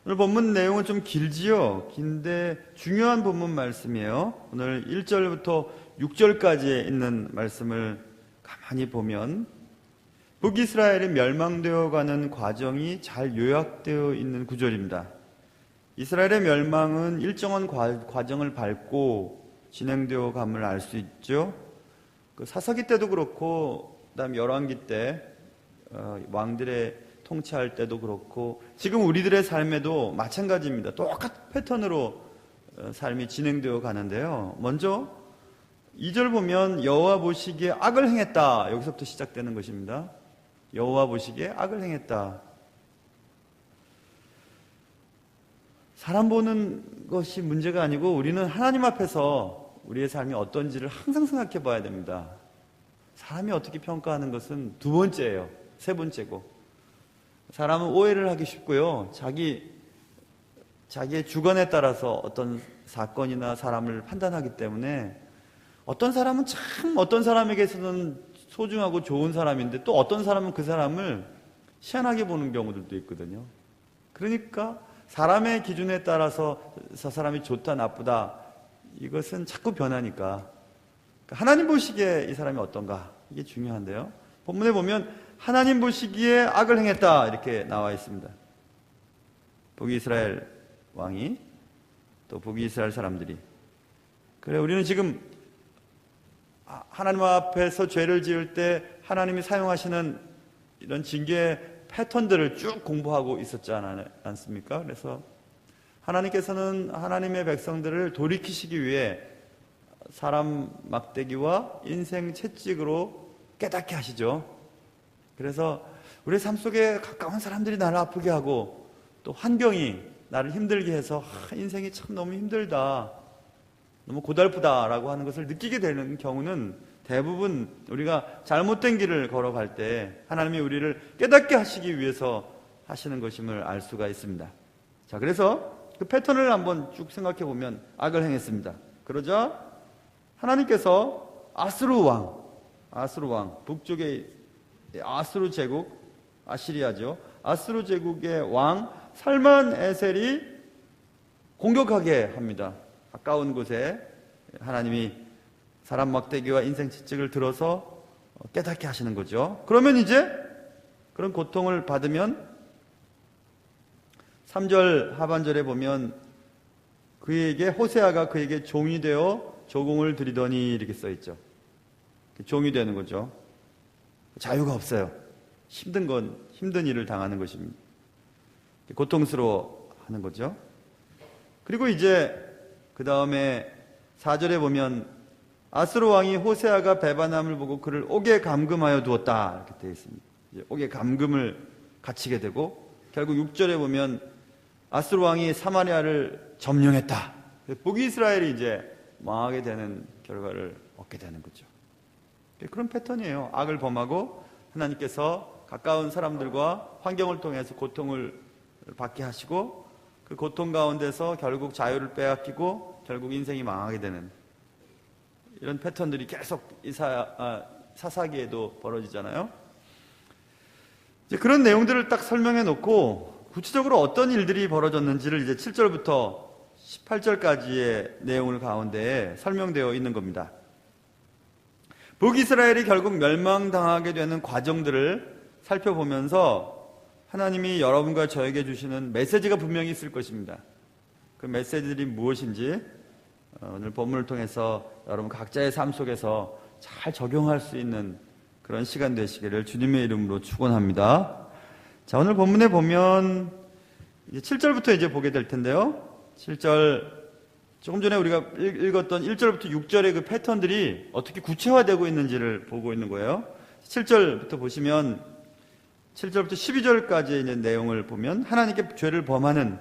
오늘 본문 내용은 좀 길지요. 긴데 중요한 본문 말씀이에요. 오늘 1절부터 6절까지 있는 말씀을 가만히 보면 북이스라엘이 멸망되어 가는 과정이 잘 요약되어 있는 구절입니다. 이스라엘의 멸망은 일정한 과정을 밟고 진행되어 감을 알 수 있죠. 그 사사기 때도 그렇고 그다음 열왕기 때 왕들의 통치할 때도 그렇고 지금 우리들의 삶에도 마찬가지입니다. 똑같은 패턴으로 삶이 진행되어 가는데요. 먼저 2절 보면 여호와 보시기에 악을 행했다. 여기서부터 시작되는 것입니다. 여호와 보시기에 악을 행했다. 사람 보는 것이 문제가 아니고 우리는 하나님 앞에서 우리의 삶이 어떤지를 항상 생각해 봐야 됩니다. 사람이 어떻게 평가하는 것은 두 번째예요. 세 번째고. 사람은 오해를 하기 쉽고요. 자기의 주관에 따라서 어떤 사건이나 사람을 판단하기 때문에 어떤 사람은 참 어떤 사람에게서는 소중하고 좋은 사람인데 또 어떤 사람은 그 사람을 희한하게 보는 경우들도 있거든요. 그러니까 사람의 기준에 따라서 저 사람이 좋다 나쁘다 이것은 자꾸 변하니까 하나님 보시기에 이 사람이 어떤가 이게 중요한데요. 본문에 보면 하나님 보시기에 악을 행했다 이렇게 나와 있습니다. 북이스라엘 왕이 또 북이스라엘 사람들이 그래 우리는 지금 하나님 앞에서 죄를 지을 때 하나님이 사용하시는 이런 징계의 패턴들을 쭉 공부하고 있었지 않습니까? 그래서 하나님께서는 하나님의 백성들을 돌이키시기 위해 사람 막대기와 인생 채찍으로 깨닫게 하시죠. 그래서 우리 삶 속에 가까운 사람들이 나를 아프게 하고 또 환경이 나를 힘들게 해서 인생이 참 너무 힘들다, 너무 고달프다라고 하는 것을 느끼게 되는 경우는 대부분 우리가 잘못된 길을 걸어갈 때 하나님이 우리를 깨닫게 하시기 위해서 하시는 것임을 알 수가 있습니다. 자, 그래서 그 패턴을 한번 쭉 생각해 보면 악을 행했습니다. 그러자 하나님께서 아스루 왕, 북쪽의 아스루 제국, 아시리아죠. 아스루 제국의 왕 살만에셀이 공격하게 합니다. 가까운 곳에 하나님이 사람 막대기와 인생 채찍을 들어서 깨닫게 하시는 거죠. 그러면 이제 그런 고통을 받으면 3절 하반절에 보면 호세아가 그에게 종이 되어 조공을 드리더니 이렇게 써있죠. 종이 되는 거죠. 자유가 없어요. 힘든 일을 당하는 것입니다. 고통스러워 하는 거죠. 그리고 이제 그 다음에 4절에 보면 아스루 왕이 호세아가 배반함을 보고 그를 옥에 감금하여 두었다 이렇게 되어 있습니다. 이제 옥에 감금을 갇히게 되고 결국 6절에 보면 아스루 왕이 사마리아를 점령했다. 북이스라엘이 이제 망하게 되는 결과를 얻게 되는 거죠. 그런 패턴이에요. 악을 범하고 하나님께서 가까운 사람들과 환경을 통해서 고통을 받게 하시고 그 고통 가운데서 결국 자유를 빼앗기고 결국 인생이 망하게 되는 이런 패턴들이 계속 사사기에도 벌어지잖아요. 이제 그런 내용들을 딱 설명해 놓고 구체적으로 어떤 일들이 벌어졌는지를 이제 7절부터 18절까지의 내용을 가운데 설명되어 있는 겁니다. 북이스라엘이 결국 멸망당하게 되는 과정들을 살펴보면서 하나님이 여러분과 저에게 주시는 메시지가 분명히 있을 것입니다. 그 메시지들이 무엇인지 오늘 본문을 통해서 여러분 각자의 삶 속에서 잘 적용할 수 있는 그런 시간 되시기를 주님의 이름으로 축원합니다. 자, 오늘 본문에 보면 이제 7절부터 이제 보게 될 텐데요. 7절 조금 전에 우리가 읽었던 1절부터 6절의 그 패턴들이 어떻게 구체화되고 있는지를 보고 있는 거예요. 7절부터 보시면 7절부터 12절까지 있는 내용을 보면 하나님께 죄를 범하는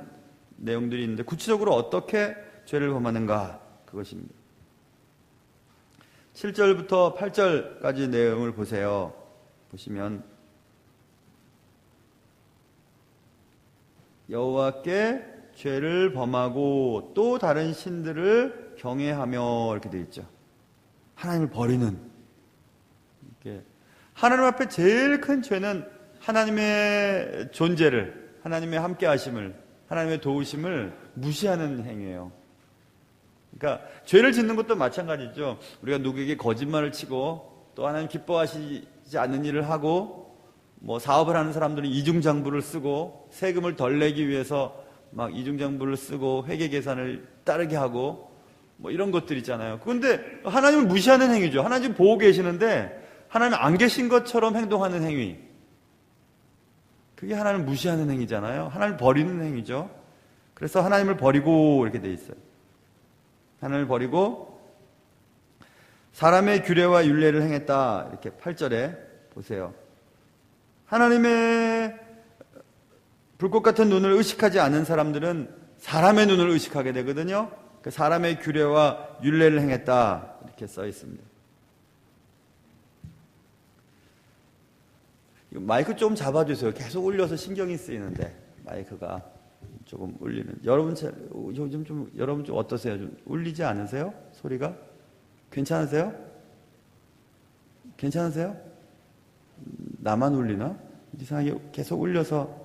내용들이 있는데 구체적으로 어떻게 죄를 범하는가 그것입니다. 7절부터 8절까지 내용을 보세요. 보시면 여호와께 죄를 범하고 또 다른 신들을 경외하며 이렇게 되어 있죠. 하나님을 버리는 이렇게 하나님 앞에 제일 큰 죄는 하나님의 존재를, 하나님의 함께하심을, 하나님의 도우심을 무시하는 행위예요. 그러니까 죄를 짓는 것도 마찬가지죠. 우리가 누구에게 거짓말을 치고 또 하나님 기뻐하시지 않는 일을 하고 사업을 하는 사람들은 이중장부를 쓰고 세금을 덜 내기 위해서 막 이중장부를 쓰고 회계 계산을 따르게 하고 이런 것들 있잖아요. 그런데 하나님을 무시하는 행위죠. 하나님 보고 계시는데 하나님 안 계신 것처럼 행동하는 행위. 그게 하나님을 무시하는 행위잖아요. 하나님을 버리는 행위죠. 그래서 하나님을 버리고 이렇게 돼 있어요. 하나님을 버리고 사람의 규례와 율례를 행했다. 이렇게 8절에 보세요. 하나님의 불꽃 같은 눈을 의식하지 않은 사람들은 사람의 눈을 의식하게 되거든요. 그 사람의 규례와 율례를 행했다. 이렇게 써 있습니다. 마이크 좀 잡아주세요. 계속 울려서 신경이 쓰이는데 마이크가 조금 울리는. 여러분 좀 어떠세요? 좀 울리지 않으세요? 소리가 괜찮으세요? 괜찮으세요? 나만 울리나? 이상하게 계속 울려서.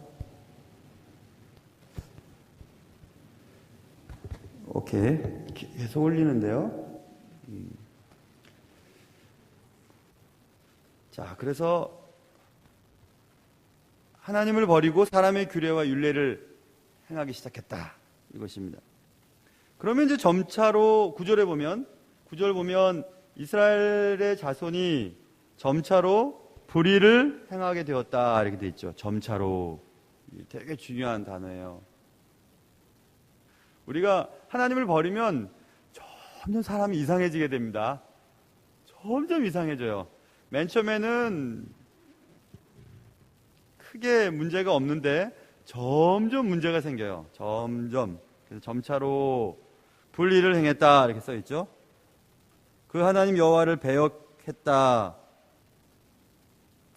오케이, 계속 울리는데요. 자, 그래서 하나님을 버리고 사람의 규례와 율례를 행하기 시작했다. 이것입니다. 그러면 이제 점차로 9절 보면 이스라엘의 자손이 점차로 불의를 행하게 되었다. 이렇게 돼 있죠. 점차로. 되게 중요한 단어예요. 우리가 하나님을 버리면 점점 사람이 이상해지게 됩니다. 점점 이상해져요. 맨 처음에는 크게 문제가 없는데 점점 문제가 생겨요. 점점. 그래서 점차로 불의를 행했다. 이렇게 써 있죠. 그 하나님 여호와를 배역했다.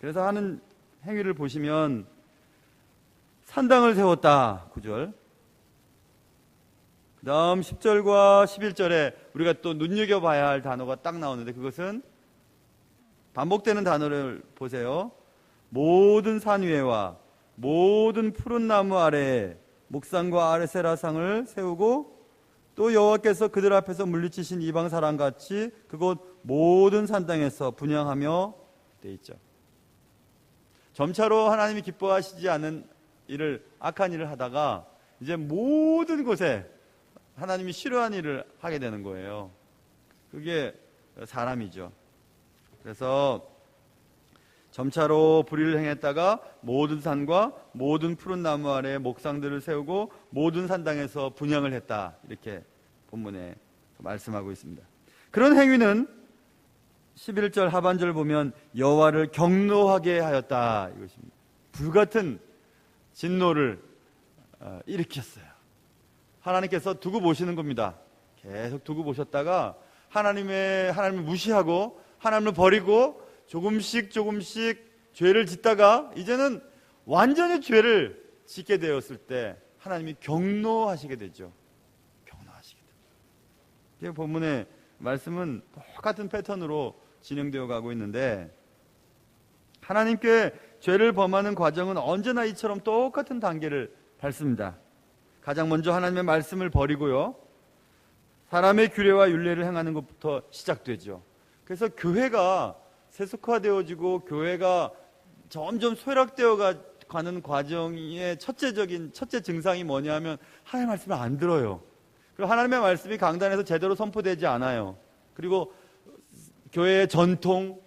그래서 하는 행위를 보시면 산당을 세웠다. 9절. 그 다음 10절과 11절에 우리가 또 눈여겨봐야 할 단어가 딱 나오는데 그것은 반복되는 단어를 보세요. 모든 산 위에와 모든 푸른 나무 아래에 목상과 아레세라상을 세우고 또 여호와께서 그들 앞에서 물리치신 이방 사람같이 그곳 모든 산당에서 분향하며 돼 있죠. 점차로 하나님이 기뻐하시지 않은 일을, 악한 일을 하다가 이제 모든 곳에 하나님이 싫어하는 일을 하게 되는 거예요. 그게 사람이죠. 그래서 점차로 불의를 행했다가 모든 산과 모든 푸른 나무 아래에 목상들을 세우고 모든 산당에서 분향을 했다. 이렇게 본문에 말씀하고 있습니다. 그런 행위는 11절 하반절 보면 여호와를 경노하게 하였다. 이것입니다. 불같은 진노를 일으켰어요. 하나님께서 두고 보시는 겁니다. 계속 두고 보셨다가 하나님을 무시하고 하나님을 버리고 조금씩 죄를 짓다가 이제는 완전히 죄를 짓게 되었을 때 하나님이 경노하시게 되죠. 경노하시게 되죠. 본문의 말씀은 똑같은 패턴으로 진행되어 가고 있는데 하나님께 죄를 범하는 과정은 언제나 이처럼 똑같은 단계를 밟습니다. 가장 먼저 하나님의 말씀을 버리고요. 사람의 규례와 율례를 행하는 것부터 시작되죠. 그래서 교회가 세속화되어지고 교회가 점점 쇠락되어 가는 과정의 첫째 증상이 뭐냐면 하나님의 말씀을 안 들어요. 그리고 하나님의 말씀이 강단에서 제대로 선포되지 않아요. 그리고 교회의 전통,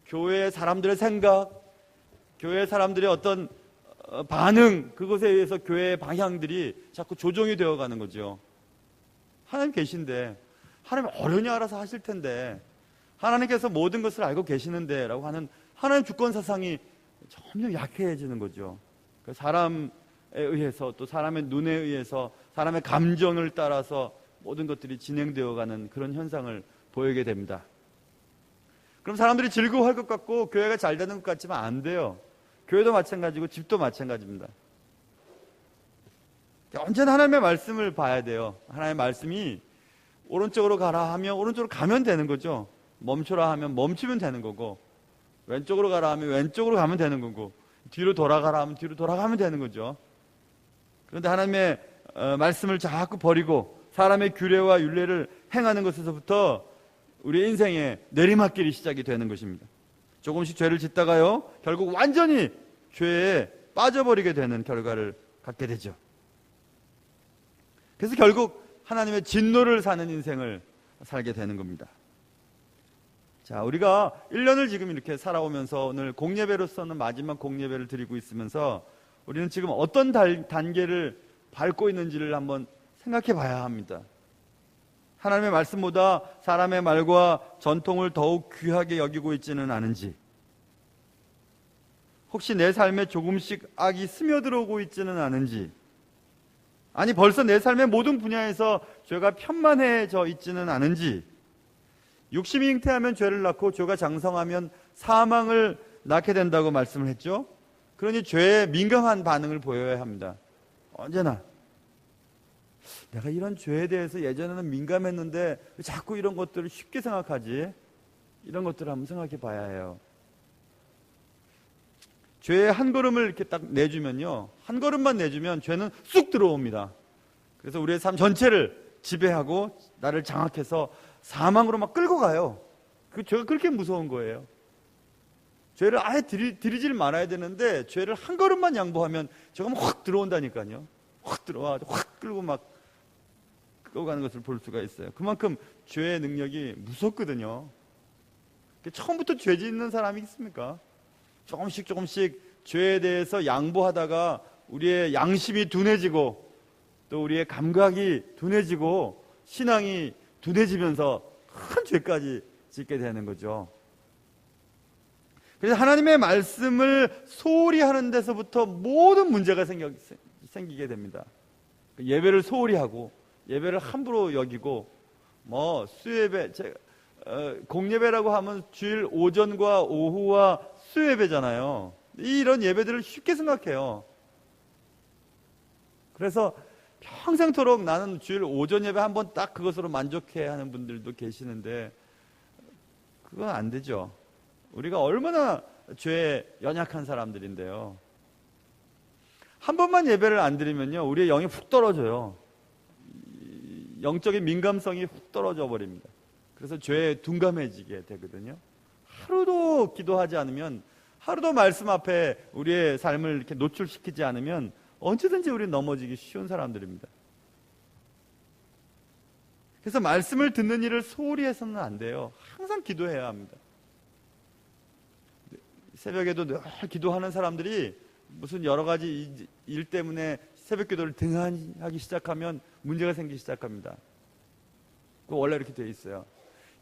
교회의 사람들의 생각, 교회 사람들의 어떤 반응, 그것에 의해서 교회의 방향들이 자꾸 조정이 되어가는 거죠. 하나님 계신데 하나님 어련히 알아서 하실 텐데 하나님께서 모든 것을 알고 계시는데 라고 하는 하나님 주권 사상이 점점 약해지는 거죠. 사람에 의해서 또 사람의 눈에 의해서 사람의 감정을 따라서 모든 것들이 진행되어가는 그런 현상을 보이게 됩니다. 그럼 사람들이 즐거워할 것 같고 교회가 잘 되는 것 같지만 안 돼요. 교회도 마찬가지고 집도 마찬가지입니다. 언제나 하나님의 말씀을 봐야 돼요. 하나님의 말씀이 오른쪽으로 가라 하면 오른쪽으로 가면 되는 거죠. 멈춰라 하면 멈추면 되는 거고, 왼쪽으로 가라 하면 왼쪽으로 가면 되는 거고, 뒤로 돌아가라 하면 뒤로 돌아가면 되는 거죠. 그런데 하나님의 말씀을 자꾸 버리고 사람의 규례와 율례를 행하는 것에서부터 우리의 인생에 내리막길이 시작이 되는 것입니다. 조금씩 죄를 짓다가요, 결국 완전히 죄에 빠져버리게 되는 결과를 갖게 되죠. 그래서 결국 하나님의 진노를 사는 인생을 살게 되는 겁니다. 자, 우리가 1년을 지금 이렇게 살아오면서 오늘 공예배로서는 마지막 공예배를 드리고 있으면서 우리는 지금 어떤 단계를 밟고 있는지를 한번 생각해 봐야 합니다. 하나님의 말씀보다 사람의 말과 전통을 더욱 귀하게 여기고 있지는 않은지, 혹시 내 삶에 조금씩 악이 스며들어오고 있지는 않은지, 아니 벌써 내 삶의 모든 분야에서 죄가 편만해져 있지는 않은지, 육심이 잉태하면 죄를 낳고 죄가 장성하면 사망을 낳게 된다고 말씀을 했죠. 그러니 죄에 민감한 반응을 보여야 합니다. 언제나 내가 이런 죄에 대해서 예전에는 민감했는데 왜 자꾸 이런 것들을 쉽게 생각하지? 이런 것들을 한번 생각해 봐야 해요. 죄의 한 걸음을 이렇게 딱 내주면요, 한 걸음만 내주면 죄는 쑥 들어옵니다. 그래서 우리의 삶 전체를 지배하고 나를 장악해서 사망으로 막 끌고 가요. 그 죄가 그렇게 무서운 거예요. 죄를 아예 들이질 말아야 되는데 죄를 한 걸음만 양보하면 죄가 확 들어온다니까요. 확 들어와 확 끌고 막 끌고 가는 것을 볼 수가 있어요. 그만큼 죄의 능력이 무섭거든요. 처음부터 죄 짓는 사람이 있습니까? 조금씩 죄에 대해서 양보하다가 우리의 양심이 둔해지고 또 우리의 감각이 둔해지고 신앙이 둔해지면서 큰 죄까지 짓게 되는 거죠. 그래서 하나님의 말씀을 소홀히 하는 데서부터 모든 문제가 생기게 됩니다. 예배를 소홀히 하고 예배를 함부로 여기고 뭐 수예배, 공예배라고 하면 주일 오전과 오후와 수예배잖아요. 이런 예배들을 쉽게 생각해요. 그래서 평생토록 나는 주일 오전 예배 한번 딱 그것으로 만족해 하는 분들도 계시는데 그건 안 되죠. 우리가 얼마나 죄에 연약한 사람들인데요. 한 번만 예배를 안 드리면요, 우리의 영이 훅 떨어져요. 영적인 민감성이 훅 떨어져 버립니다. 그래서 죄에 둔감해지게 되거든요. 하루도 기도하지 않으면, 하루도 말씀 앞에 우리의 삶을 이렇게 노출시키지 않으면 언제든지 우리는 넘어지기 쉬운 사람들입니다. 그래서 말씀을 듣는 일을 소홀히 해서는 안 돼요. 항상 기도해야 합니다. 새벽에도 늘 기도하는 사람들이 무슨 여러 가지 일 때문에 새벽 기도를 등한하기 시작하면 문제가 생기기 시작합니다. 원래 이렇게 돼 있어요.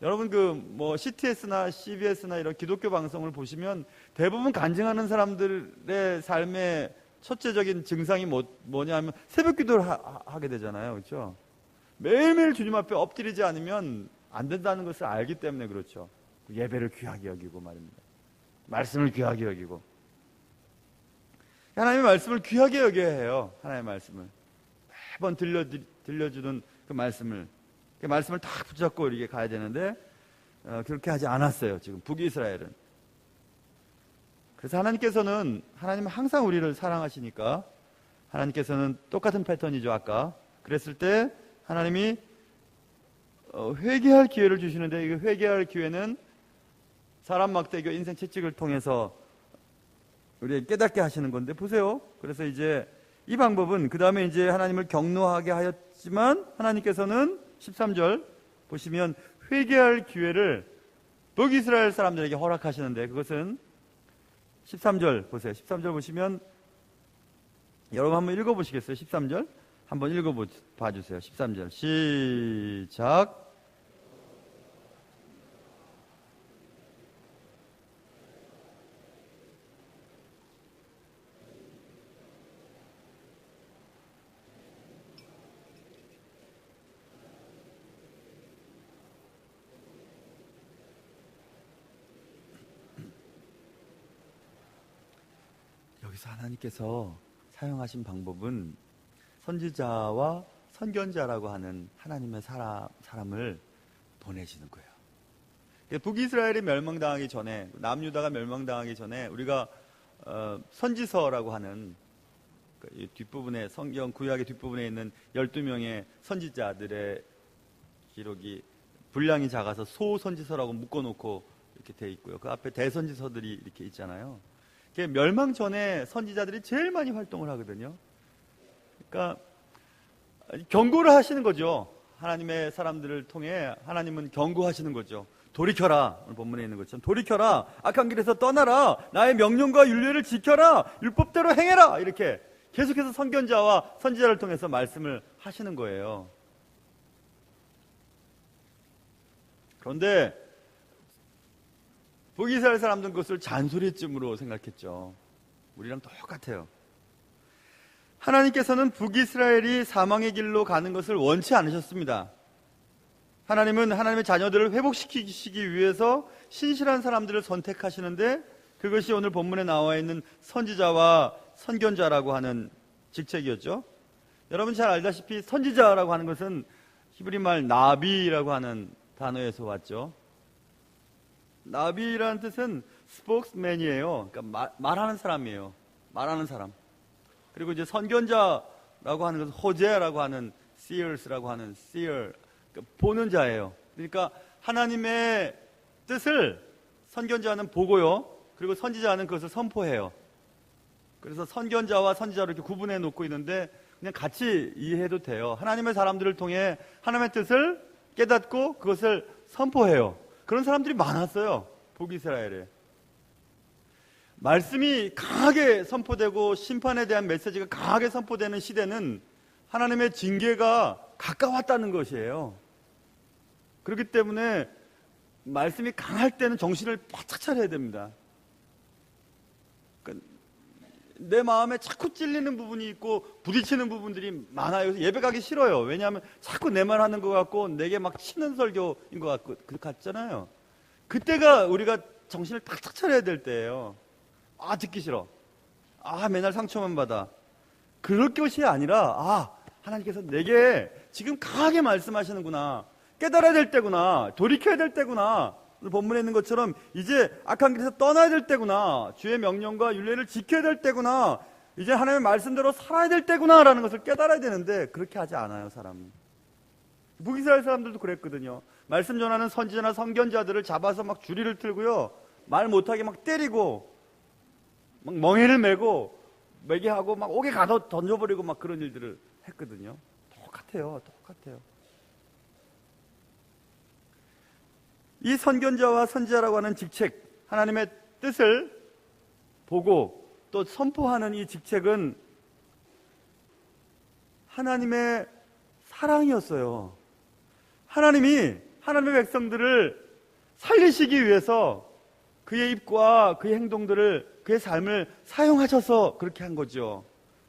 여러분 뭐 CTS나 CBS나 이런 기독교 방송을 보시면 대부분 간증하는 사람들의 삶의 첫째적인 증상이 뭐냐면 새벽 기도를 하게 되잖아요. 그렇죠? 매일매일 주님 앞에 엎드리지 않으면 안 된다는 것을 알기 때문에 그렇죠. 예배를 귀하게 여기고 말입니다. 말씀을 귀하게 여기고. 하나님의 말씀을 귀하게 여겨야 해요. 하나님의 말씀을 매번 들려주는 그 말씀을 다 붙잡고 이렇게 가야 되는데 그렇게 하지 않았어요. 지금 북이스라엘은. 그래서 하나님은 항상 우리를 사랑하시니까 하나님께서는 똑같은 패턴이죠. 아까 그랬을 때 하나님이 회개할 기회를 주시는데, 이 회개할 기회는 사람 막대기와 인생 채찍을 통해서 우리에게 깨닫게 하시는 건데 보세요. 그래서 이제 이 방법은 그 다음에 이제 하나님을 경노하게 하였지만 하나님께서는 13절 보시면 회개할 기회를 북이스라엘 사람들에게 허락하시는데, 그것은 13절 보세요. 13절 보시면 여러분 한번 읽어보시겠어요? 13절 한번 읽어봐 주세요. 13절 시작. 여기서 하나님께서 사용하신 방법은 선지자와 선견자라고 하는 하나님의 사람을 보내시는 거예요. 북이스라엘이 멸망당하기 전에, 남유다가 멸망당하기 전에 우리가 선지서라고 하는 이 뒷부분에 성경 구약의 뒷부분에 있는 12명의 선지자들의 기록이 분량이 작아서 소선지서라고 묶어놓고 이렇게 돼 있고요. 그 앞에 대선지서들이 이렇게 있잖아요. 멸망 전에 선지자들이 제일 많이 활동을 하거든요. 그러니까 경고를 하시는 거죠. 하나님의 사람들을 통해 하나님은 경고하시는 거죠. 돌이켜라. 오늘 본문에 있는 것처럼 돌이켜라. 악한 길에서 떠나라. 나의 명령과 율례를 지켜라. 율법대로 행해라. 이렇게 계속해서 선견자와 선지자를 통해서 말씀을 하시는 거예요. 그런데 북이스라엘 사람들은 그것을 잔소리쯤으로 생각했죠. 우리랑 똑같아요. 하나님께서는 북이스라엘이 사망의 길로 가는 것을 원치 않으셨습니다. 하나님은 하나님의 자녀들을 회복시키시기 위해서 신실한 사람들을 선택하시는데 그것이 오늘 본문에 나와 있는 선지자와 선견자라고 하는 직책이었죠. 여러분 잘 알다시피 선지자라고 하는 것은 히브리말 나비라고 하는 단어에서 왔죠. 나비라는 뜻은 스포크스맨이에요. 그러니까 말하는 사람이에요. 말하는 사람. 그리고 이제 선견자라고 하는 것은 호제라고 하는 seers라고 하는 seer, 그러니까 보는 자예요. 그러니까 하나님의 뜻을 선견자는 보고요. 그리고 선지자는 그것을 선포해요. 그래서 선견자와 선지자로 이렇게 구분해 놓고 있는데 그냥 같이 이해해도 돼요. 하나님의 사람들을 통해 하나님의 뜻을 깨닫고 그것을 선포해요. 그런 사람들이 많았어요. 북이스라엘에. 말씀이 강하게 선포되고 심판에 대한 메시지가 강하게 선포되는 시대는 하나님의 징계가 가까웠다는 것이에요. 그렇기 때문에 말씀이 강할 때는 정신을 바짝 차려야 됩니다. 그러니까 내 마음에 자꾸 찔리는 부분이 있고 부딪히는 부분들이 많아요. 그래서 예배 가기 싫어요. 왜냐하면 자꾸 내 말 하는 것 같고 내게 막 치는 설교인 것 같잖아요. 그때가 우리가 정신을 바짝 차려야 될 때예요. 아, 듣기 싫어. 아, 맨날 상처만 받아. 그럴 것이 아니라 하나님께서 내게 지금 강하게 말씀하시는구나. 깨달아야 될 때구나. 돌이켜야 될 때구나. 본문에 있는 것처럼 이제 악한 길에서 떠나야 될 때구나. 주의 명령과 율례를 지켜야 될 때구나. 이제 하나님의 말씀대로 살아야 될 때구나 라는 것을 깨달아야 되는데 그렇게 하지 않아요, 사람은. 북이스라엘 사람들도 그랬거든요. 말씀 전하는 선지자나 선견자들을 잡아서 막 주리를 틀고요. 말 못하게 막 때리고 막 멍에를 메고 매게 하고 막 옥에 가둬 던져버리고 막 그런 일들을 했거든요. 똑같아요. 이 선견자와 선지자라고 하는 직책, 하나님의 뜻을 보고 또 선포하는 이 직책은 하나님의 사랑이었어요. 하나님이 하나님의 백성들을 살리시기 위해서 그의 입과 그의 행동들을, 그의 삶을 사용하셔서 그렇게 한 거죠.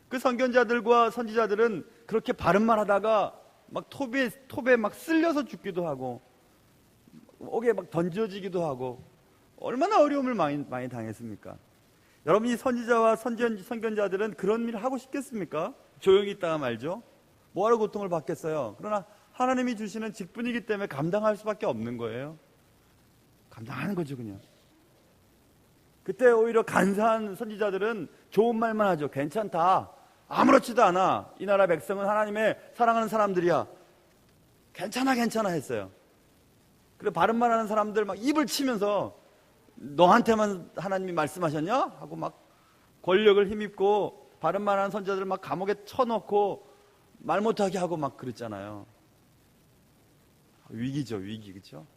그 선견자들과 선지자들은 그렇게 바른 말 하다가 막 톱에 막 쓸려서 죽기도 하고 옥에 막 던져지기도 하고 얼마나 어려움을 많이 당했습니까? 여러분, 이 선지자와 선견자들은 그런 일을 하고 싶겠습니까? 조용히 있다가 말죠. 뭐하러 고통을 받겠어요? 그러나 하나님이 주시는 직분이기 때문에 감당할 수밖에 없는 거예요. 감당하는 거죠, 그냥. 그때 오히려 간사한 선지자들은 좋은 말만 하죠. 괜찮다. 아무렇지도 않아. 이 나라 백성은 하나님의 사랑하는 사람들이야. 괜찮아 했어요. 그리고 바른 말하는 사람들 막 입을 치면서 너한테만 하나님이 말씀하셨냐? 하고 막 권력을 힘입고 바른 말하는 선지자들 막 감옥에 쳐넣고 말 못하게 하고 막 그랬잖아요. 위기죠, 위기. 그렇죠?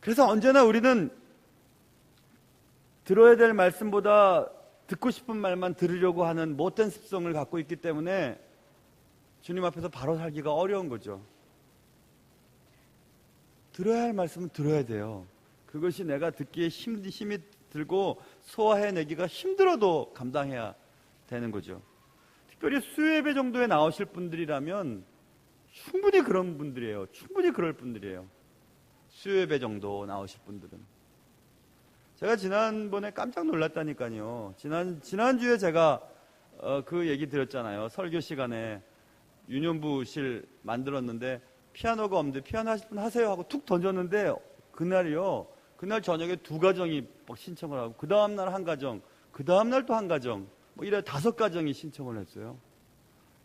그래서 언제나 우리는 들어야 될 말씀보다 듣고 싶은 말만 들으려고 하는 못된 습성을 갖고 있기 때문에 주님 앞에서 바로 살기가 어려운 거죠. 들어야 할 말씀은 들어야 돼요. 그것이 내가 듣기에 힘이 들고 소화해내기가 힘들어도 감당해야 되는 거죠. 특별히 수예배 정도에 나오실 분들이라면 충분히 그런 분들이에요. 충분히 그럴 분들이에요. 수예배 정도 나오실 분들은. 제가 지난번에 깜짝 놀랐다니까요. 지난주에 제가 그 얘기 드렸잖아요. 설교 시간에 유년부실 만들었는데 피아노가 없는데 피아노 하실 분 하세요 하고 툭 던졌는데 그날 저녁에 2가정이 막 신청을 하고 그 다음날 1가정, 그 다음날 또 한 가정, 뭐 이래 5가정이 신청을 했어요.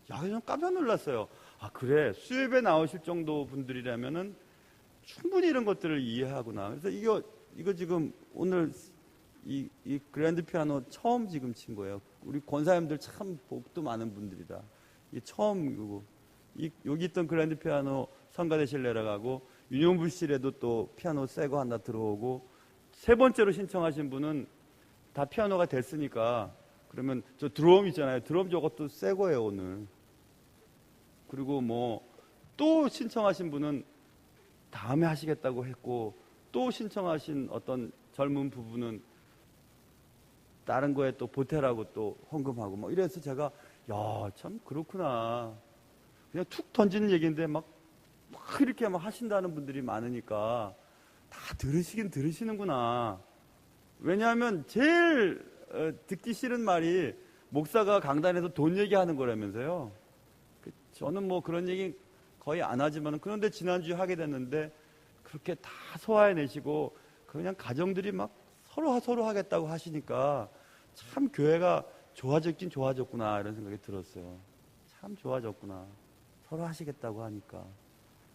야, 좀 깜짝 놀랐어요. 아, 그래. 수협에 나오실 정도 분들이라면은 충분히 이런 것들을 이해하구나. 그래서 이거 지금 오늘 이 그랜드 피아노 처음 지금 친 거예요. 우리 권사님들 참 복도 많은 분들이다. 이 처음 이거. 여기 있던 그랜드 피아노 성가대실 내려가고 유년부실에도 또 피아노 새거 하나 들어오고 3번째로 신청하신 분은 다 피아노가 됐으니까 그러면 저 드럼 있잖아요. 드럼 저것도 새 거예요 오늘. 그리고 뭐 또 신청하신 분은 다음에 하시겠다고 했고 또 신청하신 어떤 젊은 부부는 다른 거에 또 보태라고 또 헌금하고 뭐 이래서 제가 야, 참 그렇구나. 그냥 툭 던지는 얘기인데 막 이렇게 막 하신다는 분들이 많으니까 다 들으시긴 들으시는구나. 왜냐하면 제일 듣기 싫은 말이 목사가 강단에서 돈 얘기하는 거라면서요. 저는 뭐 그런 얘기 거의 안 하지만 그런데 지난주에 하게 됐는데 그렇게 다 소화해내시고 그냥 가정들이 막 서로 하겠다고 하시니까 참 교회가 좋아졌긴 좋아졌구나 이런 생각이 들었어요. 참 좋아졌구나. 서로 하시겠다고 하니까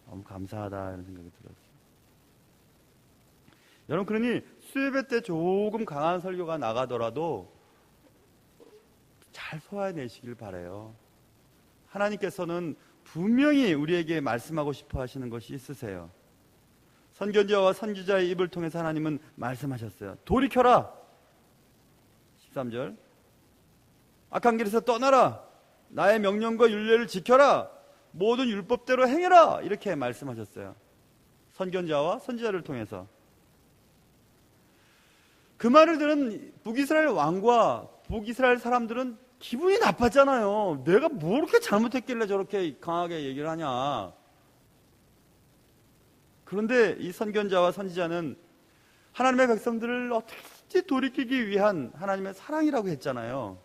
너무 감사하다 이런 생각이 들었어요. 여러분, 그러니 수예배 때 조금 강한 설교가 나가더라도 잘 소화해내시길 바라요. 하나님께서는 분명히 우리에게 말씀하고 싶어 하시는 것이 있으세요. 선견자와 선지자의 입을 통해서 하나님은 말씀하셨어요. 돌이켜라. 13절. 악한 길에서 떠나라. 나의 명령과 율례를 지켜라. 모든 율법대로 행해라. 이렇게 말씀하셨어요. 선견자와 선지자를 통해서. 그 말을 들은 북이스라엘 왕과 북이스라엘 사람들은 기분이 나빴잖아요. 내가 뭐 이렇게 잘못했길래 저렇게 강하게 얘기를 하냐. 그런데 이 선견자와 선지자는 하나님의 백성들을 어떻게 돌이키기 위한 하나님의 사랑이라고 했잖아요.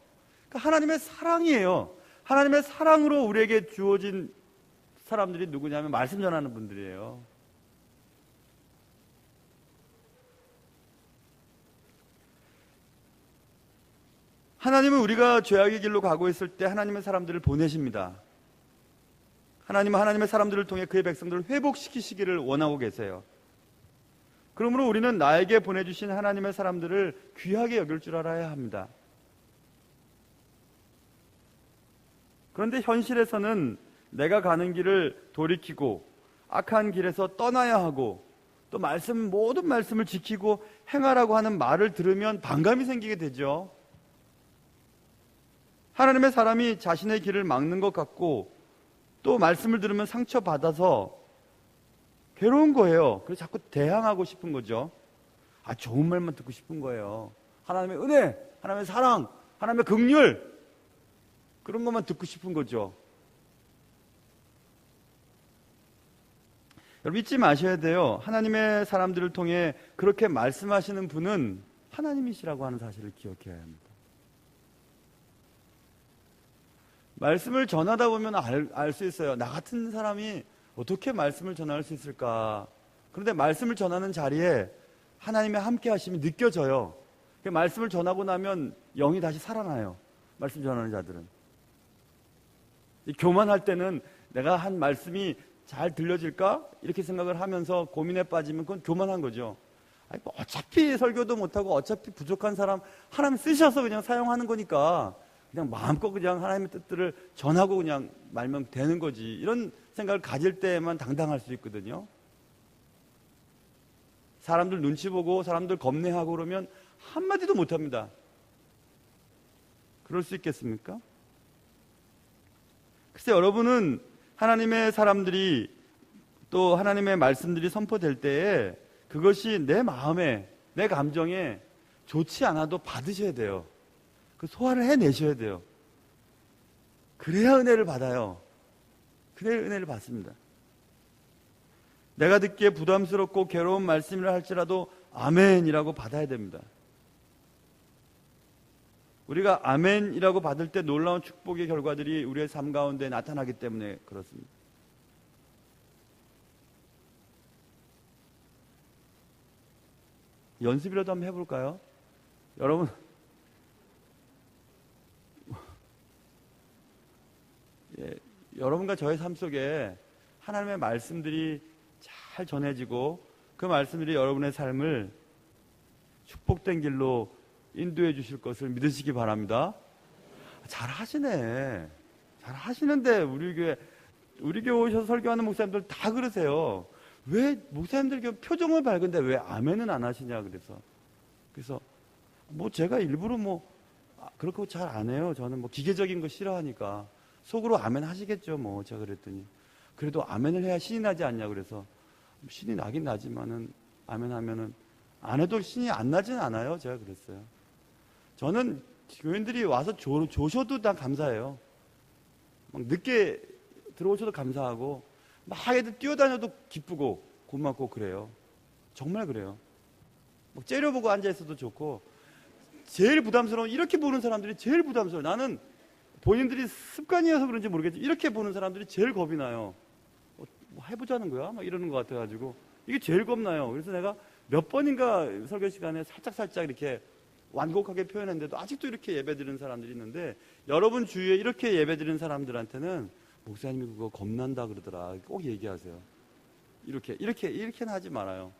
그러니까 하나님의 사랑이에요. 하나님의 사랑으로 우리에게 주어진 사람들이 누구냐면 말씀 전하는 분들이에요. 하나님은 우리가 죄악의 길로 가고 있을 때 하나님의 사람들을 보내십니다. 하나님은 하나님의 사람들을 통해 그의 백성들을 회복시키시기를 원하고 계세요. 그러므로 우리는 나에게 보내주신 하나님의 사람들을 귀하게 여길 줄 알아야 합니다. 그런데 현실에서는 내가 가는 길을 돌이키고 악한 길에서 떠나야 하고 또 모든 말씀을 지키고 행하라고 하는 말을 들으면 반감이 생기게 되죠. 하나님의 사람이 자신의 길을 막는 것 같고 또 말씀을 들으면 상처받아서 괴로운 거예요. 그래서 자꾸 대항하고 싶은 거죠. 좋은 말만 듣고 싶은 거예요. 하나님의 은혜, 하나님의 사랑, 하나님의 긍휼 그런 것만 듣고 싶은 거죠. 여러분 잊지 마셔야 돼요. 하나님의 사람들을 통해 그렇게 말씀하시는 분은 하나님이시라고 하는 사실을 기억해야 합니다. 말씀을 전하다 보면 알 수 있어요. 나 같은 사람이 어떻게 말씀을 전할 수 있을까? 그런데 말씀을 전하는 자리에 하나님의 함께 하심이 느껴져요. 말씀을 전하고 나면 영이 다시 살아나요. 말씀 전하는 자들은. 교만할 때는 내가 한 말씀이 잘 들려질까? 이렇게 생각을 하면서 고민에 빠지면 그건 교만한 거죠. 뭐 어차피 설교도 못하고 어차피 부족한 사람 하나님 쓰셔서 그냥 사용하는 거니까 그냥 마음껏 그냥 하나님의 뜻들을 전하고 그냥 말면 되는 거지. 이런 생각을 가질 때만 당당할 수 있거든요. 사람들 눈치 보고 사람들 겁내하고 그러면 한마디도 못합니다. 그럴 수 있겠습니까? 글쎄 여러분은 하나님의 사람들이 또 하나님의 말씀들이 선포될 때에 그것이 내 마음에 내 감정에 좋지 않아도 받으셔야 돼요. 그 소화를 해내셔야 돼요. 그래야 은혜를 받아요. 그래야 은혜를 받습니다. 내가 듣기에 부담스럽고 괴로운 말씀이라 할지라도 아멘이라고 받아야 됩니다. 우리가 아멘이라고 받을 때 놀라운 축복의 결과들이 우리의 삶 가운데 나타나기 때문에 그렇습니다. 연습이라도 한번 해볼까요? 여러분 여러분과 저의 삶 속에 하나님의 말씀들이 잘 전해지고 그 말씀들이 여러분의 삶을 축복된 길로 인도해 주실 것을 믿으시기 바랍니다. 잘 하시네. 잘 하시는데 우리 교회 오셔서 설교하는 목사님들 다 그러세요. 왜 목사님들 표정은 밝은데 왜 아멘은 안 하시냐 그래서 뭐 제가 일부러 그렇게 잘 안 해요. 저는 기계적인 거 싫어하니까 속으로 아멘 하시겠죠. 제가 그랬더니 그래도 아멘을 해야 신이 나지 않냐 그래서 신이 나긴 나지만은 아멘 하면은 안 해도 신이 안 나진 않아요. 제가 그랬어요. 저는 교인들이 와서 조셔도 다 감사해요. 늦게 들어오셔도 감사하고 애들 뛰어다녀도 기쁘고 고맙고 그래요. 정말 그래요. 째려보고 앉아있어도 좋고 제일 부담스러운 이렇게 보는 사람들이 제일 부담스러워요. 나는 본인들이 습관이어서 그런지 모르겠지만 이렇게 보는 사람들이 제일 겁이 나요. 해보자는 거야? 이러는 것 같아가지고 이게 제일 겁나요. 그래서 내가 몇 번인가 설교 시간에 살짝 이렇게 완곡하게 표현했는데도 아직도 이렇게 예배드리는 사람들이 있는데 여러분 주위에 이렇게 예배드리는 사람들한테는 목사님이 그거 겁난다 그러더라. 꼭 얘기하세요. 이렇게는 하지 말아요.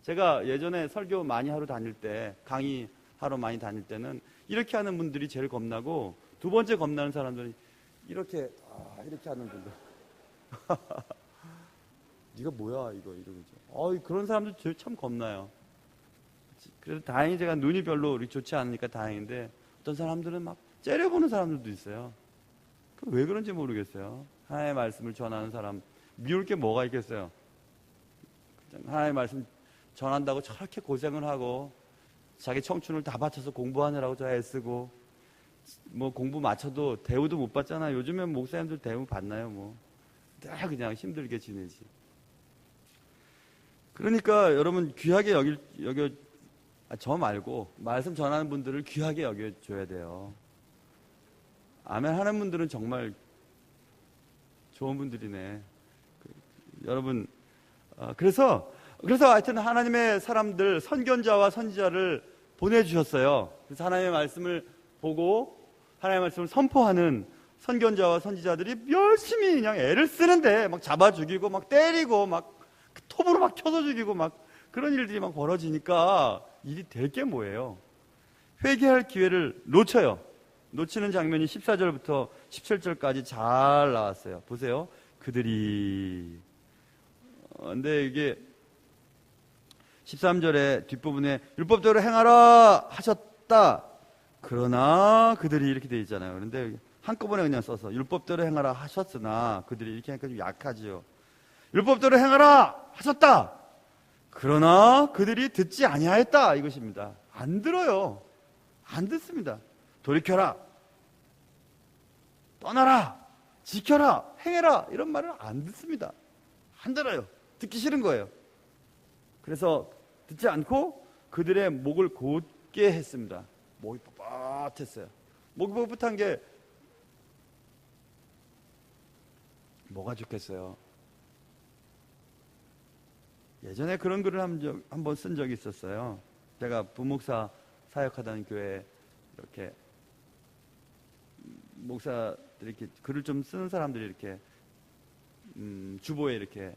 제가 예전에 설교 많이 하러 다닐 때 강의 하러 많이 다닐 때는 이렇게 하는 분들이 제일 겁나고 두 번째 겁나는 사람들이 이렇게 하는 분들 네가 뭐야 이러죠. 그런 사람들 참 겁나요. 그래서 다행히 제가 눈이 별로 좋지 않으니까 다행인데 어떤 사람들은 째려보는 사람들도 있어요. 왜 그런지 모르겠어요. 하나님의 말씀을 전하는 사람 미울 게 뭐가 있겠어요. 하나님의 말씀 전한다고 저렇게 고생을 하고 자기 청춘을 다 바쳐서 공부하느라고 저 애쓰고 공부 마쳐도 대우도 못 받잖아요. 요즘엔 목사님들 대우 받나요? 다 그냥 힘들게 지내지. 그러니까 여러분 귀하게 저 말고 말씀 전하는 분들을 귀하게 여겨줘야 돼요. 아멘 하는 분들은 정말 좋은 분들이네. 여러분 그래서 하여튼 하나님의 사람들 선견자와 선지자를 보내주셨어요. 그래서 하나님의 말씀을 보고 하나님의 말씀을 선포하는 선견자와 선지자들이 열심히 그냥 애를 쓰는데 잡아 죽이고 때리고 톱으로 쳐서 죽이고 그런 일들이 벌어지니까 일이 될 게 뭐예요? 회개할 기회를 놓치는 장면이 14절부터 17절까지 잘 나왔어요. 보세요. 그들이 근데 이게 13절의 뒷부분에 율법대로 행하라 하셨다. 그러나 그들이 이렇게 되어 있잖아요. 그런데 한꺼번에 그냥 써서 율법대로 행하라 하셨으나 그들이 이렇게 하니까 좀 약하지요. 율법대로 행하라 하셨다. 그러나 그들이 듣지 아니하였다 이것입니다. 안 들어요. 안 듣습니다. 돌이켜라, 떠나라, 지켜라, 행해라 이런 말을 안 듣습니다. 안 들어요. 듣기 싫은 거예요. 그래서 듣지 않고 그들의 목을 곧게 했습니다. 목이 뻣뻣했어요. 목이 뻣뻣한 게 뭐가 좋겠어요? 예전에 그런 글을 한 번 쓴 적이 있었어요. 제가 부목사 사역하던 교회에 이렇게 목사들이 이렇게 글을 좀 쓰는 사람들이 이렇게 주보에 이렇게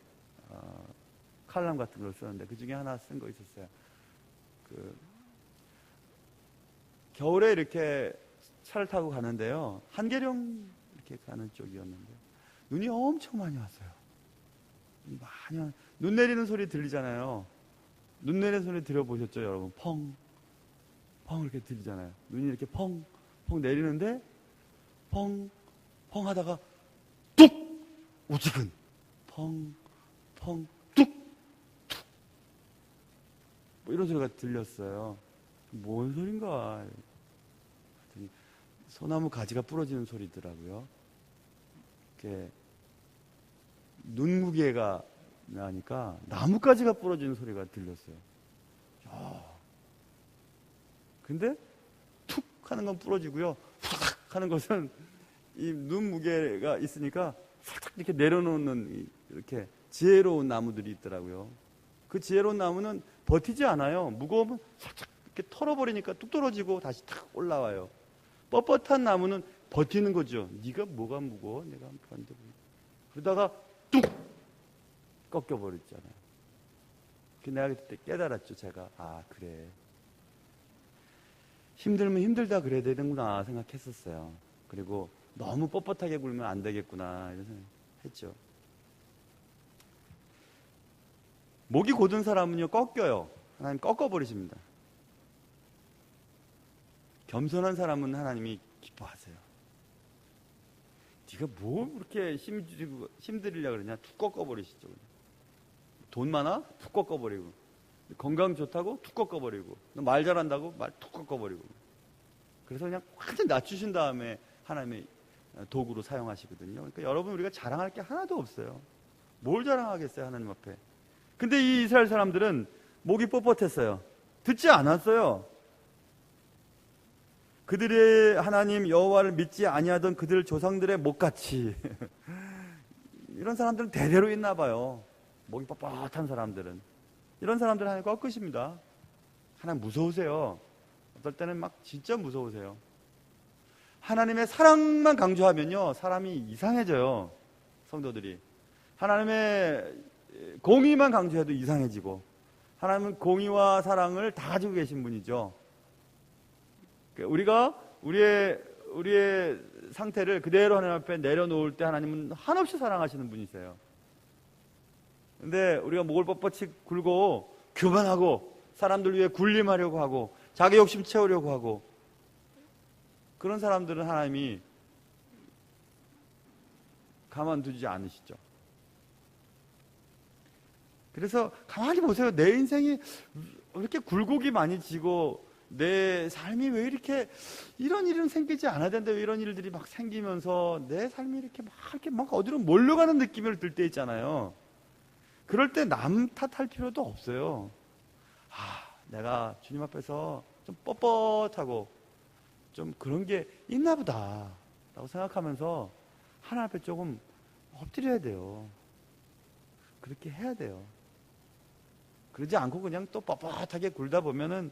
칼럼 같은 걸 쓰는데 그 중에 하나 쓴 거 있었어요. 겨울에 이렇게 차를 타고 가는데요. 한계령 이렇게 가는 쪽이었는데 눈이 엄청 많이 왔어요. 눈 내리는 소리 들리잖아요. 눈 내리는 소리 들어보셨죠, 여러분? 펑 이렇게 들리잖아요. 눈이 이렇게 펑 내리는데 펑 하다가 뚝 우직은 펑 뚝 이런 소리가 들렸어요. 뭔 소린가? 소나무 가지가 부러지는 소리더라고요. 이렇게 눈 무게가 나니까 나뭇가지가 부러지는 소리가 들렸어요. 근데 툭 하는 건 부러지고요. 훅 하는 것은 이 눈 무게가 있으니까 살짝 이렇게 내려놓는 이렇게 지혜로운 나무들이 있더라고요. 그 지혜로운 나무는 버티지 않아요. 무거우면 살짝 이렇게 털어버리니까 뚝 떨어지고 다시 탁 올라와요. 뻣뻣한 나무는 버티는 거죠. 네가 뭐가 무거워? 내가 한번 버텨보니. 그러다가 뚝 꺾여버렸잖아요. 내가 그때 깨달았죠. 제가 그래, 힘들면 힘들다 그래야 되는구나 생각했었어요. 그리고 너무 뻣뻣하게 굴면 안 되겠구나 이런 생각했죠. 목이 곧은 사람은요 꺾여요. 하나님 꺾어버리십니다. 겸손한 사람은 하나님이 기뻐하세요. 네가 뭘 그렇게 힘들이려고 그러냐? 툭 꺾어버리시죠. 돈 많아? 툭 꺾어버리고. 건강 좋다고? 툭 꺾어버리고. 너 말 잘한다고? 말 툭 꺾어버리고. 그래서 그냥 완전 낮추신 다음에 하나님의 도구로 사용하시거든요. 그러니까 여러분, 우리가 자랑할 게 하나도 없어요. 뭘 자랑하겠어요, 하나님 앞에. 근데 이 이스라엘 사람들은 목이 뻣뻣했어요. 듣지 않았어요. 그들의 하나님 여호와를 믿지 아니하던 그들 조상들의 목같이 이런 사람들은 대대로 있나 봐요. 목이 뻣뻣한 사람들은. 이런 사람들은 하나님 꺾으십니다. 하나님 무서우세요. 어떨 때는 막 진짜 무서우세요. 하나님의 사랑만 강조하면요 사람이 이상해져요. 성도들이 하나님의 공의만 강조해도 이상해지고, 하나님은 공의와 사랑을 다 가지고 계신 분이죠. 우리가 우리의 상태를 그대로 하나님 앞에 내려놓을 때 하나님은 한없이 사랑하시는 분이세요. 근데 우리가 목을 뻣뻣이 굴고 교만하고 사람들 위해 군림하려고 하고 자기 욕심 채우려고 하고, 그런 사람들은 하나님이 가만두지 않으시죠. 그래서 가만히 보세요. 내 인생이 왜 이렇게 굴곡이 많이 지고 내 삶이 왜 이렇게 이런 일은 생기지 않아야 되는데 왜 이런 일들이 막 생기면서 내 삶이 이렇게 막 어디로 몰려가는 느낌을 들 때 있잖아요. 그럴 때 남 탓할 필요도 없어요. 내가 주님 앞에서 좀 뻣뻣하고 좀 그런 게 있나 보다 라고 생각하면서 하나님 앞에 조금 엎드려야 돼요. 그렇게 해야 돼요. 그러지 않고 그냥 또 뻣뻣하게 굴다 보면은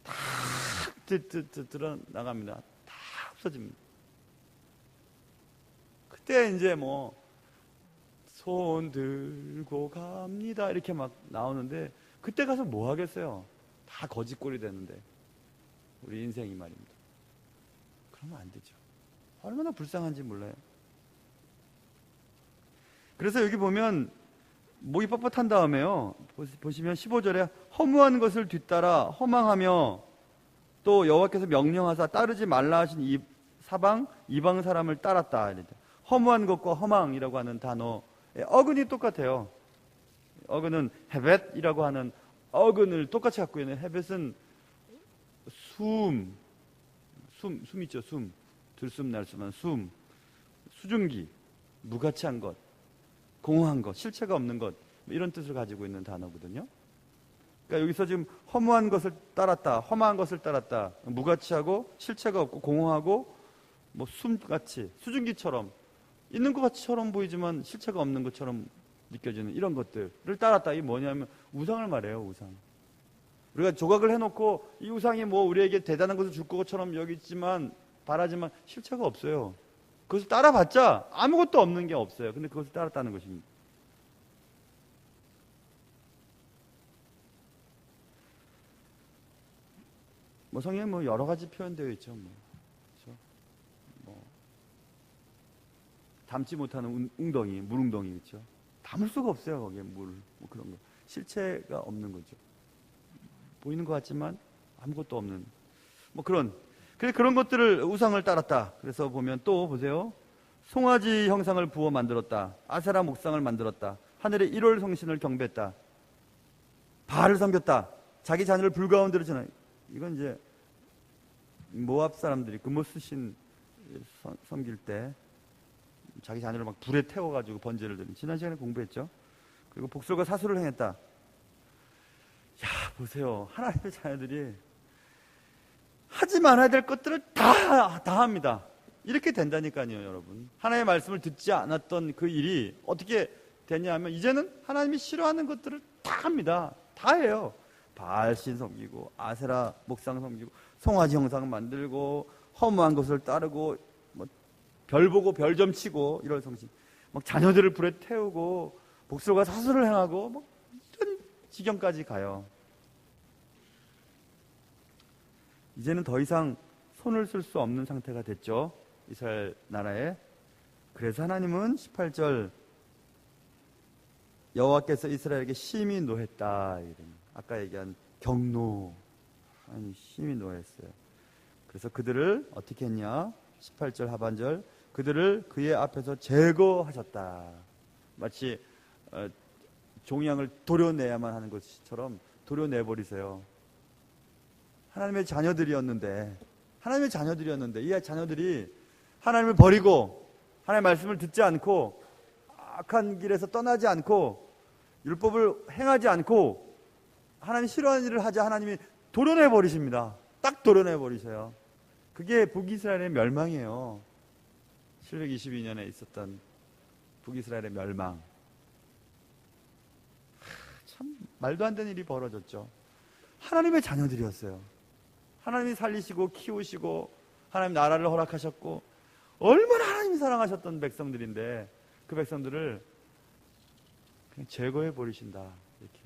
다 드러나갑니다. 다 없어집니다. 그때 이제 손 들고 갑니다 이렇게 막 나오는데, 그때 가서 뭐 하겠어요? 다 거짓골이 되는데, 우리 인생이 말입니다. 그러면 안 되죠. 얼마나 불쌍한지 몰라요. 그래서 여기 보면 목이 뻣뻣한 다음에요, 보시면 15절에 허무한 것을 뒤따라 허망하며 또 여호와께서 명령하사 따르지 말라 하신 이 이방 사람을 따랐다. 허무한 것과 허망이라고 하는 단어 어근이 똑같아요. 어근은 헤벳이라고 하는 어근을 똑같이 갖고 있는, 헤벳은 숨 있죠. 들숨 날숨한 숨, 수증기, 무가치한 것, 공허한 것, 실체가 없는 것, 이런 뜻을 가지고 있는 단어거든요. 그러니까 여기서 지금 허무한 것을 따랐다, 험한 것을 따랐다, 무가치하고 실체가 없고 공허하고 숨같이 수증기처럼 있는 것 같이처럼 보이지만 실체가 없는 것처럼 느껴지는 이런 것들을 따랐다. 이게 뭐냐면 우상을 말해요. 우상. 우리가 조각을 해놓고 이 우상이 우리에게 대단한 것을 줄 것처럼 여기지만 바라지만 실체가 없어요. 그것을 따라봤자 아무것도 없는 게 없어요. 근데 그것을 따랐다는 것입니다. 성경에 여러 가지 표현되어 있죠. 그렇죠? 담지 못하는 웅덩이, 물웅덩이, 그렇죠? 담을 수가 없어요. 거기에 물, 그런 거. 실체가 없는 거죠. 보이는 것 같지만 아무것도 없는 그런 것들을 우상을 따랐다. 그래서 보면 또 보세요. 송아지 형상을 부어 만들었다. 아세라 목상을 만들었다. 하늘의 1월 성신을 경배했다. 바알을 섬겼다. 자기 자녀를 불가운데로 전하. 이건 이제 모압 사람들이 금오스 신 섬길 때 자기 자녀를 막 불에 태워가지고 번제를 드린, 지난 시간에 공부했죠. 그리고 복술과 사수를 행했다. 보세요. 하나님의 자녀들이 하지 말아야 될 것들을 다 합니다. 이렇게 된다니까요, 여러분. 하나님의 말씀을 듣지 않았던 그 일이 어떻게 되냐 하면 이제는 하나님이 싫어하는 것들을 다 합니다. 다 해요. 바알신 섬기고 아세라 목상 섬기고 송아지 형상 만들고 허무한 것을 따르고 별 보고 별점 치고 이런 성신 막 자녀들을 불에 태우고 복술과 사수를 행하고 뭐 이런 지경까지 가요. 이제는 더 이상 손을 쓸 수 없는 상태가 됐죠, 이스라엘 나라에. 그래서 하나님은 18절 여호와께서 이스라엘에게 심히 노했다. 아까 얘기한 경노, 아니 심히 노했어요. 그래서 그들을 어떻게 했냐? 18절 하반절, 그들을 그의 앞에서 제거하셨다. 마치 종양을 도려내야만 하는 것처럼 도려내버리세요. 하나님의 자녀들이었는데 이 자녀들이 하나님을 버리고 하나님의 말씀을 듣지 않고 악한 길에서 떠나지 않고 율법을 행하지 않고 하나님 싫어하는 일을 하자 하나님이 도려내버리십니다. 딱 도려내버리셔요. 그게 북이스라엘의 멸망이에요. 실록 22년에 있었던 북이스라엘의 멸망. 참 말도 안 되는 일이 벌어졌죠. 하나님의 자녀들이었어요. 하나님이 살리시고 키우시고 하나님 나라를 허락하셨고 얼마나 하나님이 사랑하셨던 백성들인데 그 백성들을 그냥 제거해 버리신다. 이렇게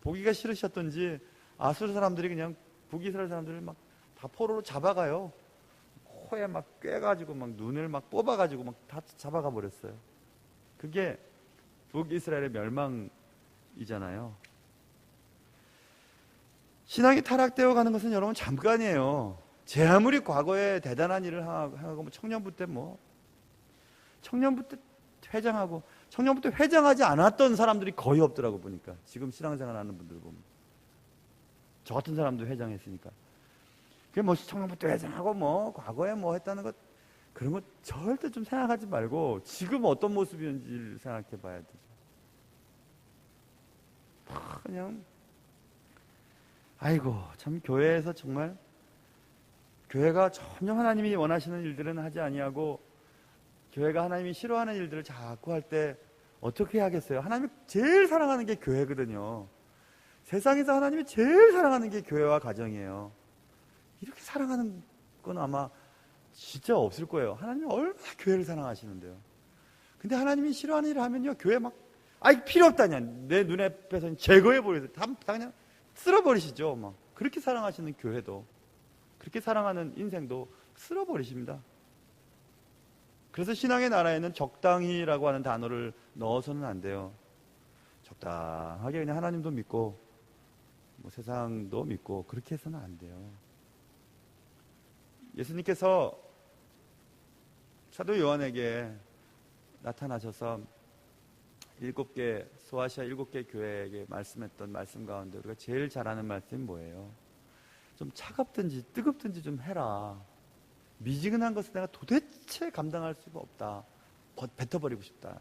보기가 싫으셨던지 아수르 사람들이 그냥 북이스라엘 사람들을 막 다 포로로 잡아가요. 코에 막 꿰가지고 막 눈을 막 뽑아가지고 막 다 잡아가 버렸어요. 그게 북이스라엘의 멸망이잖아요. 신앙이 타락되어 가는 것은 여러분 잠깐이에요. 제 아무리 과거에 대단한 일을 하고 뭐 청년부 때 회장하고 청년부 때 회장하지 않았던 사람들이 거의 없더라고 보니까. 지금 신앙생활 하는 분들 보면 저 같은 사람도 회장했으니까. 그게 뭐 청년부 때 회장하고 뭐 과거에 뭐 했다는 것 그런 거 절대 좀 생각하지 말고 지금 어떤 모습이었는지를 생각해 봐야 되죠. 그냥 아이고 참 교회에서 정말 교회가 전혀 하나님이 원하시는 일들은 하지 아니하고 교회가 하나님이 싫어하는 일들을 자꾸 할 때 어떻게 하겠어요? 하나님이 제일 사랑하는 게 교회거든요. 세상에서 하나님이 제일 사랑하는 게 교회와 가정이에요. 이렇게 사랑하는 건 아마 진짜 없을 거예요. 하나님이 얼마나 교회를 사랑하시는데요. 근데 하나님이 싫어하는 일을 하면요 교회 막 필요 없다냐 내 눈앞에서 제거해버려서 다 그냥 쓸어버리시죠. 막 그렇게 사랑하시는 교회도 그렇게 사랑하는 인생도 쓸어버리십니다. 그래서 신앙의 나라에는 적당히라고 하는 단어를 넣어서는 안 돼요. 적당하게 그냥 하나님도 믿고 뭐 세상도 믿고 그렇게 해서는 안 돼요. 예수님께서 사도 요한에게 나타나셔서 7개 소아시아 7개 교회에게 말씀했던 말씀 가운데 우리가 제일 잘하는 말씀이 뭐예요? 좀 차갑든지 뜨겁든지 좀 해라. 미지근한 것을 내가 도대체 감당할 수가 없다. 뱉어버리고 싶다.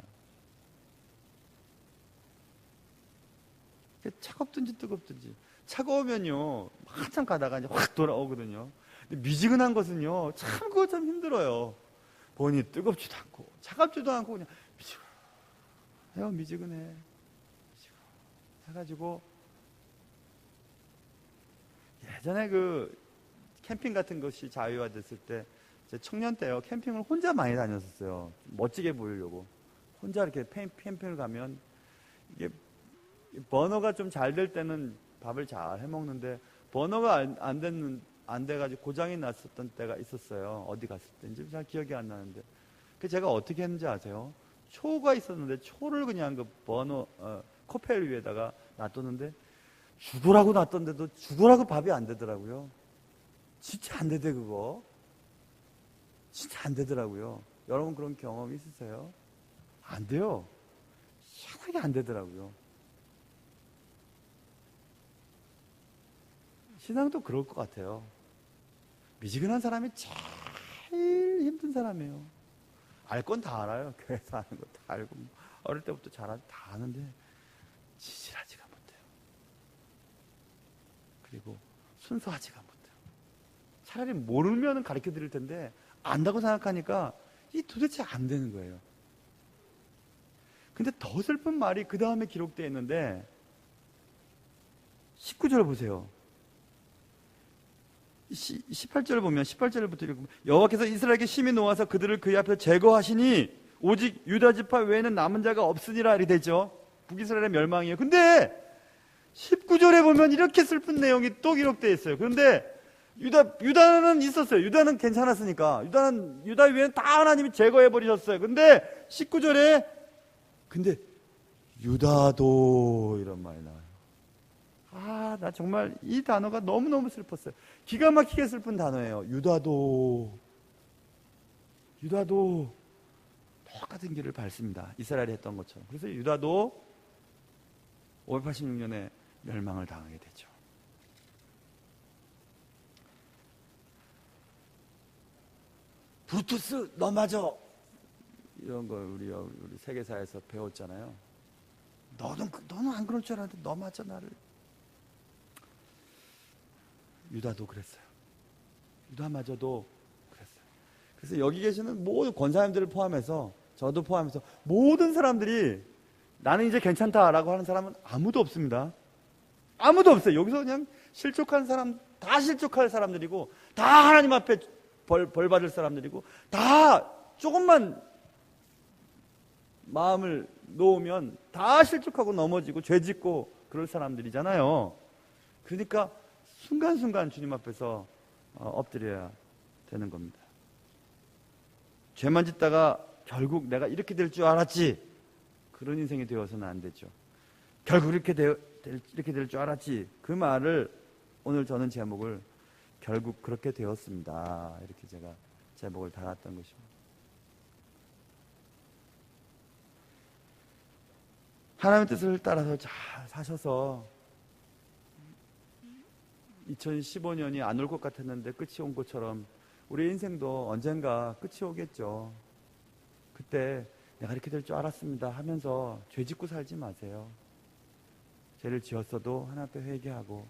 차갑든지 뜨겁든지. 차가우면요 한참 가다가 이제 확 돌아오거든요. 근데 미지근한 것은요 참 그거 참 힘들어요. 보니 뜨겁지도 않고 차갑지도 않고 그냥 미지근해 해가지고 예전에 그 캠핑 같은 것이 자유화됐을 때 제 청년 때요 캠핑을 혼자 많이 다녔었어요. 멋지게 보이려고 혼자 이렇게 캠핑을 가면 이게 버너가 좀 잘 될 때는 밥을 잘 해먹는데 버너가 안 돼가지고 고장이 났었던 때가 있었어요. 어디 갔을 때인지 잘 기억이 안 나는데 그 제가 어떻게 했는지 아세요? 초가 있었는데 초를 그냥 그 버너 코펠 위에다가 놔뒀는데 죽으라고 놨던데도 죽으라고 밥이 안 되더라고요. 진짜 안 되대 그거. 진짜 안 되더라고요. 여러분 그런 경험 있으세요? 안 돼요. 희한하게 안 되더라고요. 신앙도 그럴 것 같아요. 미지근한 사람이 제일 힘든 사람이에요. 알 건 다 알아요. 교회에서 하는 거 다 알고 어릴 때부터 다 아는데 지질하지가 못해요. 그리고 순수하지가 못해요. 차라리 모르면 가르쳐 드릴 텐데 안다고 생각하니까 이 도대체 안 되는 거예요. 근데 더 슬픈 말이 그 다음에 기록되어 있는데 19절 보세요. 18절을 보면 18절부터 읽으면 여호와께서 이스라엘에게 심히 노하사 그들을 그의 앞에서 제거하시니 오직 유다 지파 외에는 남은 자가 없으니라 이렇게 되죠. 북이스라엘의 멸망이에요. 근데 19절에 보면 이렇게 슬픈 내용이 또 기록되어 있어요. 그런데 유다는 있었어요. 유다는 괜찮았으니까. 유다 위에는 다 하나님이 제거해 버리셨어요. 근데 19절에 근데 유다도 이런 말이 나와요. 아, 나 정말 이 단어가 너무너무 슬펐어요. 기가 막히게 슬픈 단어예요. 유다도 똑같은 길을 밟습니다. 이스라엘이 했던 것처럼. 그래서 유다도 586년에 멸망을 당하게 되죠. 브루투스 너 맞아, 이런 걸 우리 세계사에서 배웠잖아요. 너는 안 그럴 줄 알았는데 너 맞아 나를. 유다도 그랬어요. 유다마저도 그랬어요. 그래서 여기 계시는 모든 권사님들을 포함해서 저도 포함해서 모든 사람들이 나는 이제 괜찮다라고 하는 사람은 아무도 없습니다. 아무도 없어요. 여기서 그냥 실족한 사람 다 실족할 사람들이고 다 하나님 앞에 벌 받을 사람들이고 다 조금만 마음을 놓으면 다 실족하고 넘어지고 죄짓고 그럴 사람들이잖아요. 그러니까 순간순간 주님 앞에서 엎드려야 되는 겁니다. 죄만 짓다가 결국 내가 이렇게 될 줄 알았지, 그런 인생이 되어서는 안 되죠. 결국 이렇게 될 줄 알았지, 그 말을 오늘 저는 제목을 결국 그렇게 되었습니다, 이렇게 제가 제목을 달았던 것입니다. 하나님의 뜻을 따라서 잘 사셔서 2015년이 안 올 것 같았는데 끝이 온 것처럼 우리 인생도 언젠가 끝이 오겠죠. 그때 내가 이렇게 될 줄 알았습니다 하면서 죄 짓고 살지 마세요. 죄를 지었어도 하나님 앞에 회개하고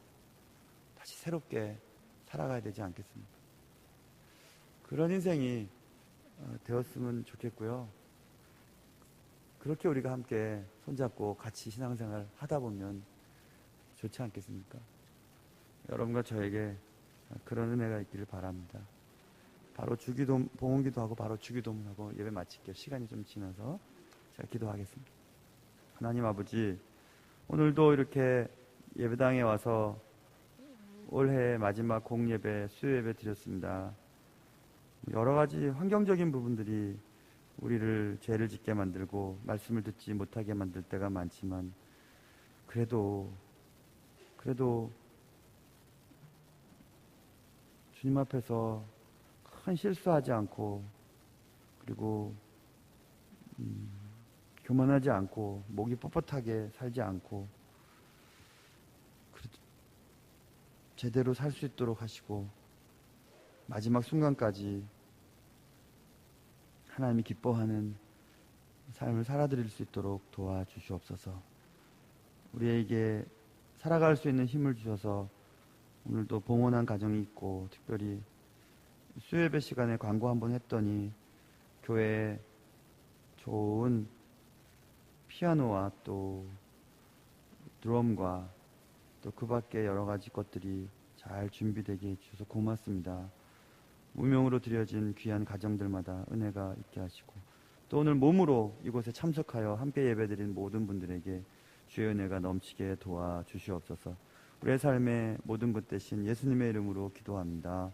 다시 새롭게 살아가야 되지 않겠습니까? 그런 인생이 되었으면 좋겠고요. 그렇게 우리가 함께 손잡고 같이 신앙생활 하다 보면 좋지 않겠습니까? 여러분과 저에게 그런 은혜가 있기를 바랍니다. 바로 봉헌기도 하고 바로 주기도문 하고 예배 마칠게요. 시간이 좀 지나서 제가 기도하겠습니다. 하나님 아버지, 오늘도 이렇게 예배당에 와서 올해 마지막 공예배, 수요예배 드렸습니다. 여러 가지 환경적인 부분들이 우리를 죄를 짓게 만들고 말씀을 듣지 못하게 만들 때가 많지만 그래도 주님 앞에서 큰 실수하지 않고 그리고 교만하지 않고 목이 뻣뻣하게 살지 않고 제대로 살 수 있도록 하시고 마지막 순간까지 하나님이 기뻐하는 삶을 살아드릴 수 있도록 도와주시옵소서. 우리에게 살아갈 수 있는 힘을 주셔서 오늘도 봉헌한 가정이 있고, 특별히 수요예배 시간에 광고 한번 했더니 교회에 좋은 피아노와 또 드럼과 또 그 밖에 여러 가지 것들이 잘 준비되게 해주셔서 고맙습니다. 무명으로 드려진 귀한 가정들마다 은혜가 있게 하시고, 또 오늘 몸으로 이곳에 참석하여 함께 예배드린 모든 분들에게 주의 은혜가 넘치게 도와주시옵소서. 우리의 삶의 모든 것 대신 예수님의 이름으로 기도합니다.